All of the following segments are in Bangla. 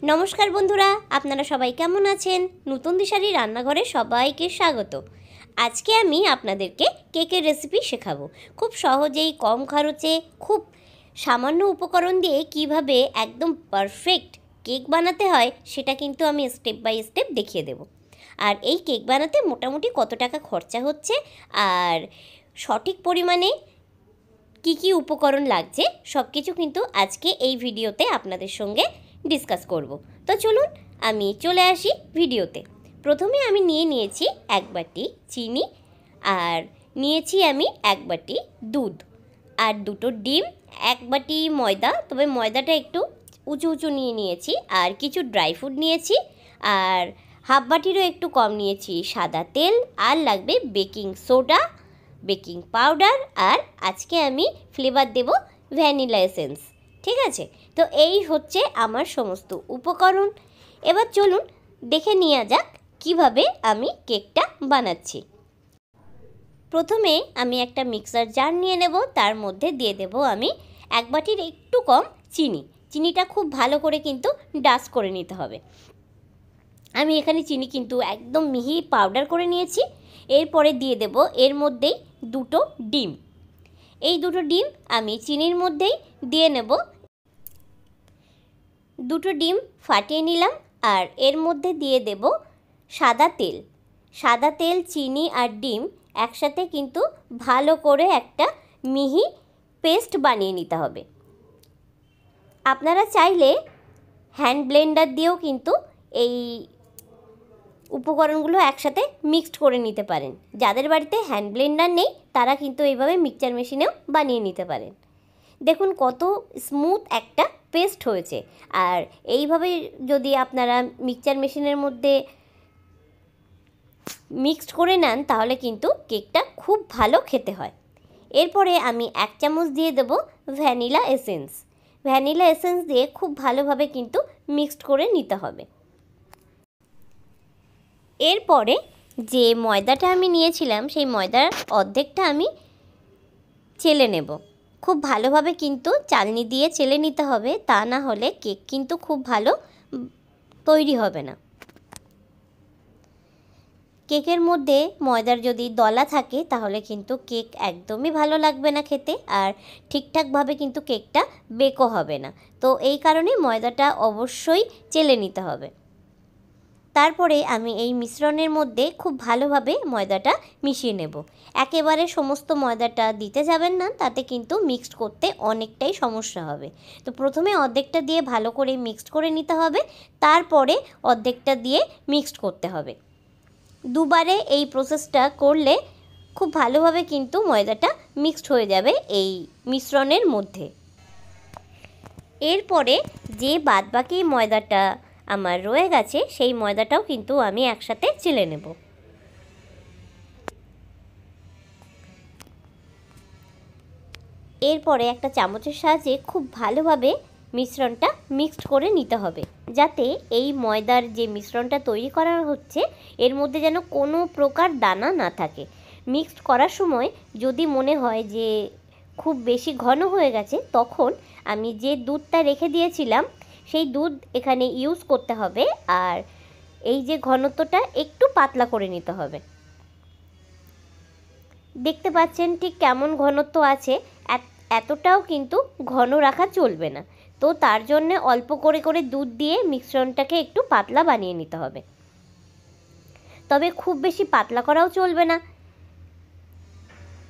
नमस्कार बंधुरा आपनारा सबाई केमन आछेन। नूतन दिशारी रान्नाघरे सबाइके स्वागत। आज के आमी आपनादेरके केकेर रेसिपि शेखाबो। खूब सहजेई कम खरचे खूब सामान्य उपकरण दिए किभाबे एकदम पारफेक्ट केक बनाते हय सेटा किन्तु आमी स्टेप बाई स्टेप देखिए देब। और ये केक बनाते मोटामुटी कत टाका खर्चा होच्छे और सठिक परिमाणे की उपकरण लागছে सबकिछु किन्तु आज के এই ভিডিওতে আপনাদের সঙ্গে डिसकास करब। तो चलुन आमी चले आसि भिडियोते। प्रथमे आमी निये नियेछि एक बाटी चीनी और नियेछि आमी एक बाटी दूध और दुटो डिम एक बाटी मयदा, तबे मयदाटा एकटु उঁচু उঁচু निये नियेछि और किछु ड्राई फ्रूट नियेछि और हाफ बाटिरও एकटु कम नियेछि सादा तेल और लागबे बेकिंग सोडा बेकिंग पाउडार और आज के आमी फ्लेवर देव भ্যানিলা एसेंस। ठीक है, तो यही होच्छे आमार समस्त उपकरण। एबार चलुन देखे निया जाक किभाबे आमी केकटा बानाচ্ছি। प्रथमे आमी एकटा मिक्सार जार निये नेब, तार मध्य दिये देब आमी एक बाटिर एकटु कम चीनी। चीनीटा खूब भालो करे किन्तु डास्ट करे निते हबे। आमी एखाने चीनी किन्तु एकदम मिहि पाउडार करे नियेछि। एरपरे दिये देब एर मध्येई दुटो डिम। এই দুটো ডিম আমি চিনির মধ্যেই দিয়ে নেব। দুটো ডিম ফাটিয়ে নিলাম আর এর মধ্যে দিয়ে দেব সাদা তেল। সাদা তেল চিনি আর ডিম একসাথে কিন্তু ভালো করে একটা মিহি পেস্ট বানিয়ে নিতে হবে। আপনারা চাইলে হ্যান্ড ব্লেন্ডার দিয়েও কিন্তু এই উপকরণগুলো একসাথে মিক্সড করে নিতে পারেন। যাদের বাড়িতে হ্যান্ড ব্লেন্ডার নেই তারা কিন্তু এইভাবে মিক্সচার মেশিনেও বানিয়ে নিতে পারেন। দেখুন কত স্মুথ একটা পেস্ট হয়েছে। আর এইভাবে যদি আপনারা মিক্সচার মেশিনের মধ্যে মিক্সড করে নেন তাহলে কিন্তু কেকটা খুব ভালো খেতে হয়। এরপরে আমি এক চামচ দিয়ে দেব ভ্যানিলা এসেন্স। ভ্যানিলা এসেন্স দিয়ে খুব ভালোভাবে কিন্তু মিক্সড করে নিতে হবে। এরপরে যে ময়দাটা আমি নিয়েছিলাম সেই ময়দার অর্ধেকটা আমি চেলে নেব। খুব ভালোভাবে কিন্তু চালনি দিয়ে চেলে নিতে হবে, তা না হলে কেক কিন্তু খুব ভালো তৈরি হবে না। কেকের মধ্যে ময়দার যদি দলা থাকে তাহলে কিন্তু কেক একদমই ভালো লাগবে না খেতে আর ঠিকঠাকভাবে কিন্তু কেকটা বেকও হবে না। তো এই কারণে ময়দাটা অবশ্যই চেলে নিতে হবে। তারপরে আমি এই মিশ্রণের মধ্যে খুব ভালোভাবে ময়দাটা মিশিয়ে নেব। একেবারে সমস্ত ময়দাটা দিতে যাবেন না, তাতে কিন্তু মিক্সড করতে অনেকটাই সমস্যা হবে। তো প্রথমে অর্ধেকটা দিয়ে ভালো করে মিক্সড করে নিতে হবে, তারপরে অর্ধেকটা দিয়ে মিক্সড করতে হবে। দুবারে এই প্রসেসটা করলে খুব ভালোভাবে কিন্তু ময়দাটা মিক্সড হয়ে যাবে এই মিশ্রণের মধ্যে। এরপরে যে বাদবাকি ময়দাটা আমার রয়ে গেছে সেই ময়দাটাও কিন্তু আমি একসাথে চেলে নেব। এরপরে একটা চামচের সাহায্যে খুব ভালোভাবে মিশ্রণটা মিক্সড করে নিতে হবে, যাতে এই ময়দার যে মিশ্রণটা তৈরি করা হচ্ছে এর মধ্যে যেন কোনো প্রকার দানা না থাকে। মিক্সড করার সময় যদি মনে হয় যে খুব বেশি ঘন হয়ে গেছে তখন আমি যে দুধটা রেখে দিয়েছিলাম সেই দুধ এখানে ইউজ করতে হবে আর এই যে ঘনত্বটা একটু পাতলা করে নিতে হবে। দেখতে পাচ্ছেন ঠিক কেমন ঘনত্ব আছে, এতটাও কিন্তু ঘন রাখা চলবে না। তো তার জন্য অল্প করে করে দুধ দিয়ে মিশ্রণটাকে একটু পাতলা বানিয়ে নিতে হবে। তবে খুব বেশি পাতলা করাও চলবে না,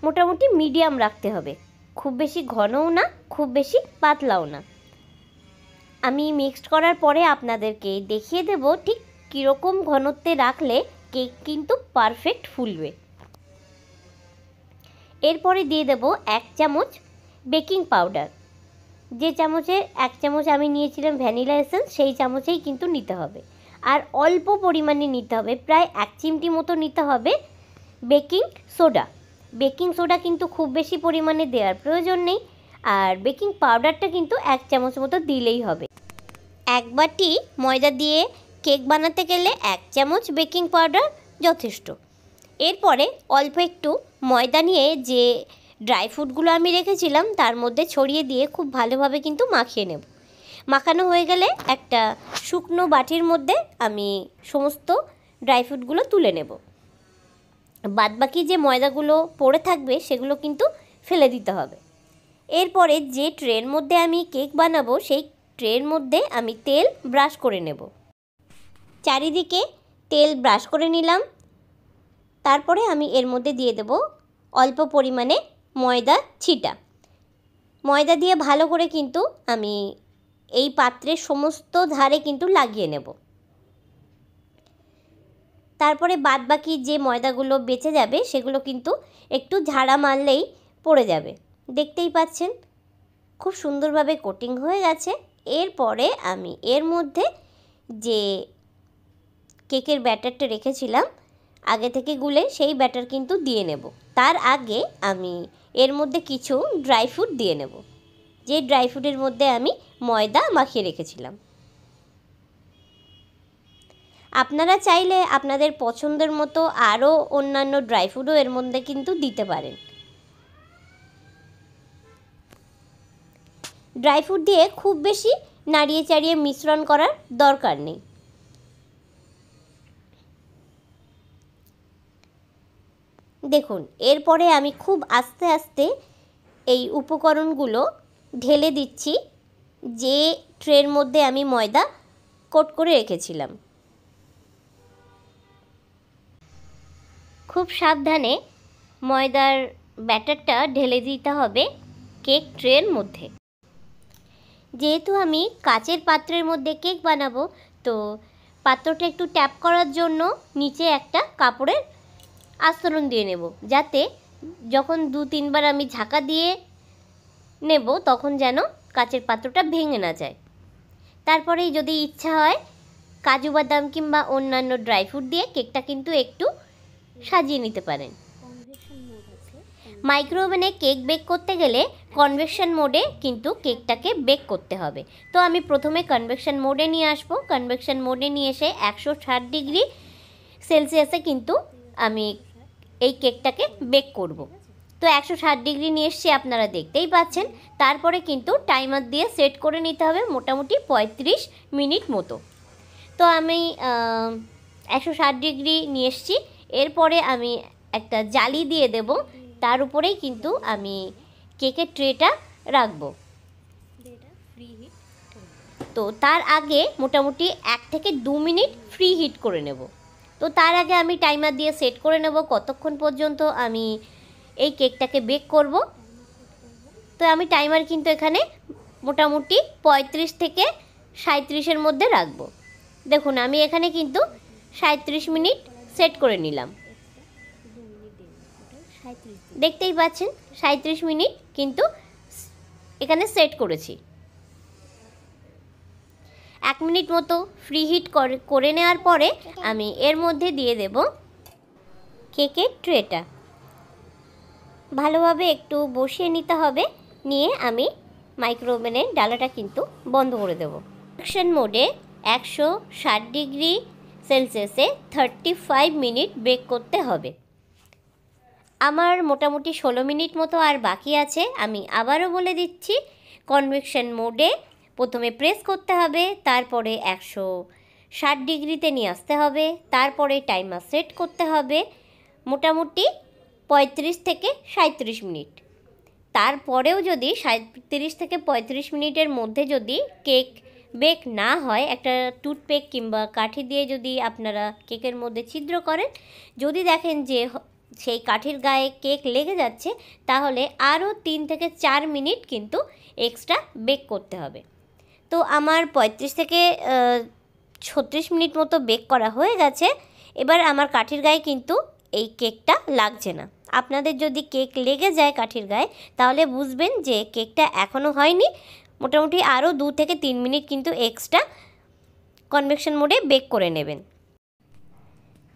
মোটামুটি মিডিয়াম রাখতে হবে। খুব বেশি ঘনও না খুব বেশি পাতলাও না। আমি মিক্সড করার পরে আপনাদেরকে দেখিয়ে দেব ঠিক কীরকম ঘনত্বে রাখলে কেক কিন্তু পারফেক্ট ফুলবে। এরপরে দিয়ে দেব এক চামচ বেকিং পাউডার। যে চামচে এক চামচ আমি নিয়েছিলাম ভ্যানিলা এসেন্স সেই চামচেই কিন্তু নিতে হবে আর অল্প পরিমাণে নিতে হবে, প্রায় এক চিমটি মতো নিতে হবে বেকিং সোডা। বেকিং সোডা কিন্তু খুব বেশি পরিমাণে দেওয়ার প্রয়োজন নেই আর বেকিং পাউডারটা কিন্তু এক চামচ মতো দিলেই হবে। এক বাটি ময়দা দিয়ে কেক বানাতে গেলে এক চামচ বেকিং পাউডার যথেষ্ট। এরপরে অল্প একটু ময়দা নিয়ে যে ড্রাই ফ্রুটগুলো আমি রেখেছিলাম তার মধ্যে ছড়িয়ে দিয়ে খুব ভালোভাবে কিন্তু মাখিয়ে নেব। মাখানো হয়ে গেলে একটা শুকনো বাটির মধ্যে আমি সমস্ত ড্রাই ফ্রুটগুলো তুলে নেব। বাদবাকি যে ময়দাগুলো পড়ে থাকবে সেগুলো কিন্তু ফেলে দিতে হবে। এরপরে যে ট্রের মধ্যে আমি কেক বানাবো সেই ট্রের মধ্যে আমি তেল ব্রাশ করে নেব। চারিদিকে তেল ব্রাশ করে নিলাম। তারপরে আমি এর মধ্যে দিয়ে দেব অল্প পরিমাণে ময়দা ছিটা। ময়দা দিয়ে ভালো করে কিন্তু আমি এই পাত্রের সমস্ত ধারে কিন্তু লাগিয়ে নেব। তারপরে বাদবাকি যে ময়দাগুলো বেঁচে যাবে সেগুলো কিন্তু একটু ঝাড়া মারলেই পড়ে যাবে। দেখতেই পাচ্ছেন খুব সুন্দরভাবে কোটিং হয়ে গেছে। এরপরে আমি এর মধ্যে যে কেকের ব্যাটারটা রেখেছিলাম আগে থেকে গুলে সেই ব্যাটার কিন্তু দিয়ে নেব। তার আগে আমি এর মধ্যে কিছু ড্রাই ফ্রুট দিয়ে নেব, যে ড্রাই ফ্রুটের মধ্যে আমি ময়দা মাখিয়ে রেখেছিলাম। আপনারা চাইলে আপনাদের পছন্দের মতো আরও অন্যান্য ড্রাই ফ্রুটও এর মধ্যে কিন্তু দিতে পারেন। ড্রাই ফ্রুট দিয়ে খুব বেশি নাড়িয়ে চাড়িয়ে মিশ্রণ করার দরকার নেই। দেখুন এরপরে আমি খুব আস্তে আস্তে এই উপকরণগুলো ঢেলে দিচ্ছি যে ট্রের মধ্যে আমি ময়দা কোট করে রেখেছিলাম। খুব সাবধানে ময়দার ব্যাটারটা ঢেলে দিতে হবে কেক ট্রের মধ্যে। যেহেতু আমি কাচের পাত্রের মধ্যে কেক বানাবো, তো পাত্রটা একটু ট্যাপ করার জন্য নিচে একটা কাপড়ের আস্তরণ দিয়ে নেব, যাতে যখন 2-3 বার আমি ঝাঁকা দিয়ে নেব তখন যেন কাচের পাত্রটা ভেঙে না যায়। তারপরে যদি ইচ্ছা হয় কাজু বাদাম কিংবা অন্যান্য ড্রাই ফ্রুট দিয়ে কেকটা কিন্তু একটু সাজিয়ে নিতে পারেন। মাইক্রো ওভেনে কেক বেক করতে গেলে কনভেকশন মোডে কিন্তু কেকটাকে বেক করতে হবে। তো আমি প্রথমে কনভেকশন মোডে নিয়ে আসবো। কনভেকশন মোডে নিয়ে এসে 160 ডিগ্রি সেলসিয়াসে কিন্তু আমি এই কেকটাকে বেক করব। তো 160 ডিগ্রি নিয়ে এসছি, আপনারা দেখতেই পাচ্ছেন। তারপরে কিন্তু টাইমার দিয়ে সেট করে নিতে হবে মোটামুটি 35 মিনিট মতো। তো আমি 160 ডিগ্রি নিয়ে এসছি। এরপরে আমি একটা জালি দিয়ে দেব, তার উপরেই কিন্তু আমি কেকের ট্রেটা রাখবো। তো তার আগে মোটামুটি 1 থেকে 2 মিনিট ফ্রি হিট করে নেব। তো তার আগে আমি টাইমার দিয়ে সেট করে নেব কতক্ষণ পর্যন্ত আমি এই কেকটাকে বেক করব। তো আমি টাইমার কিন্তু এখানে মোটামুটি 35 থেকে 37-এর মধ্যে রাখবো। দেখুন আমি এখানে কিন্তু 37 মিনিট সেট করে নিলাম। দেখতেই পাচ্ছেন 37 মিনিট কিন্তু এখানে সেট করেছি। 1 মিনিট মতো ফ্রি হিট করে নেওয়ার পরে আমি এর মধ্যে দিয়ে দেব কেকের ট্রেটা। ভালোভাবে একটু বসিয়ে নিতে হবে, নিয়ে আমি মাইক্রো ওভেনের ডালাটা কিন্তু বন্ধ করে দেব। কনভেকশন মোডে 160 ডিগ্রি সেলসিয়াসে 35 মিনিট বেক করতে হবে। আমার মোটামুটি 16 মিনিট মতো আর বাকি আছে। আমি আবারও বলে দিচ্ছি, কনভেকশন মোডে প্রথমে প্রেস করতে হবে, তারপরে 160 ডিগ্রিতে নিয়ে আসতে হবে, তারপরে টাইমার সেট করতে হবে মোটামুটি 35 থেকে 37 মিনিট। তারপরেও যদি 37 থেকে 35 মিনিটের মধ্যে যদি কেক বেক না হয়, একটা টুথপিক কিংবা কাঠি দিয়ে যদি আপনারা কেকের মধ্যে ছিদ্র করেন, যদি দেখেন যে সেই কাঠির গায়ে কেক লেগে যাচ্ছে, তাহলে আরও 3 থেকে 4 মিনিট কিন্তু এক্সট্রা বেক করতে হবে। তো আমার 35 থেকে 36 মিনিট মতো বেক করা হয়ে গেছে। এবার আমার কাঠির গায়ে কিন্তু এই কেকটা লাগছে না। আপনাদের যদি কেক লেগে যায় কাঠির গায়ে, তাহলে বুঝবেন যে কেকটা এখনও হয়নি। মোটামুটি আরও 2 থেকে 3 মিনিট কিন্তু এক্সট্রা কনভেকশন মোডে বেক করে নেবেন।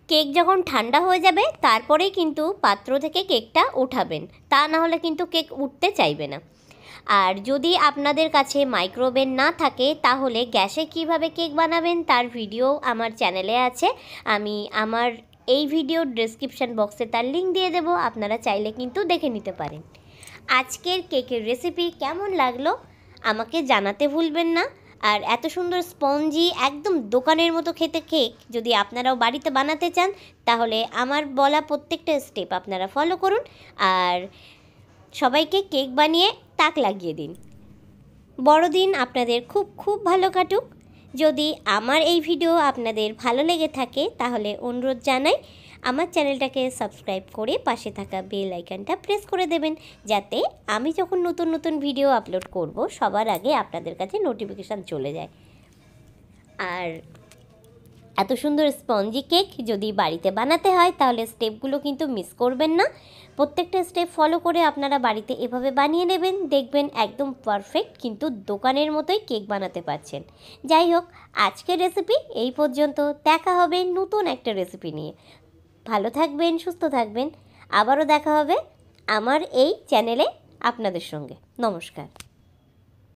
কেক যখন ঠান্ডা হয়ে যাবে তারপরেই কিন্তু পাত্র থেকে কেকটা উঠাবেন, তা না হলে কিন্তু কেক উঠতে চাইবে না। আর যদি আপনাদের কাছে মাইক্রো ওভেন না থাকে, তাহলে গ্যাসে কিভাবে কেক বানাবেন তার ভিডিও আমার চ্যানেলে আছে। আমি আমার এই ভিডিওর ডেসক্রিপশন বক্সে তার লিঙ্ক দিয়ে দেব, আপনারা চাইলে কিন্তু দেখে নিতে পারেন। আজকের কেকের রেসিপি কেমন লাগলো আমাকে জানাতে ভুলবেন না। আর এত সুন্দর স্পঞ্জি একদম দোকানের মতো খেতে কেক যদি আপনারাও বাড়িতে বানাতে চান তাহলে আমার বলা প্রত্যেকটা স্টেপ আপনারা ফলো করুন আর সবাইকে কেক বানিয়ে তাক লাগিয়ে দিন। বড়দিন আপনাদের খুব খুব ভালো কাটুক। যদি আমার এই ভিডিও আপনাদের ভালো লেগে থাকে তাহলে অনুরোধ জানাই আমার চ্যানেলটাকে সাবস্ক্রাইব করে পাশে থাকা বেল আইকনটা প্রেস করে দেবেন, যাতে আমি যখন নতুন নতুন ভিডিও আপলোড করব সবার আগে আপনাদের কাছে নোটিফিকেশান চলে যায়। আর এত সুন্দর স্পঞ্জি কেক যদি বাড়িতে বানাতে হয় তাহলে স্টেপগুলো কিন্তু মিস করবেন না। প্রত্যেকটা স্টেপ ফলো করে আপনারা বাড়িতে এভাবে বানিয়ে নেবেন, দেখবেন একদম পারফেক্ট কিন্তু দোকানের মতোই কেক বানাতে পারছেন। যাই হোক, আজকের রেসিপি এই পর্যন্ত। দেখা হবে নতুন একটা রেসিপি নিয়ে। ভালো থাকবেন, সুস্থ থাকবেন। আবারও দেখা হবে আমার এই চ্যানেলে আপনাদের সঙ্গে। নমস্কার।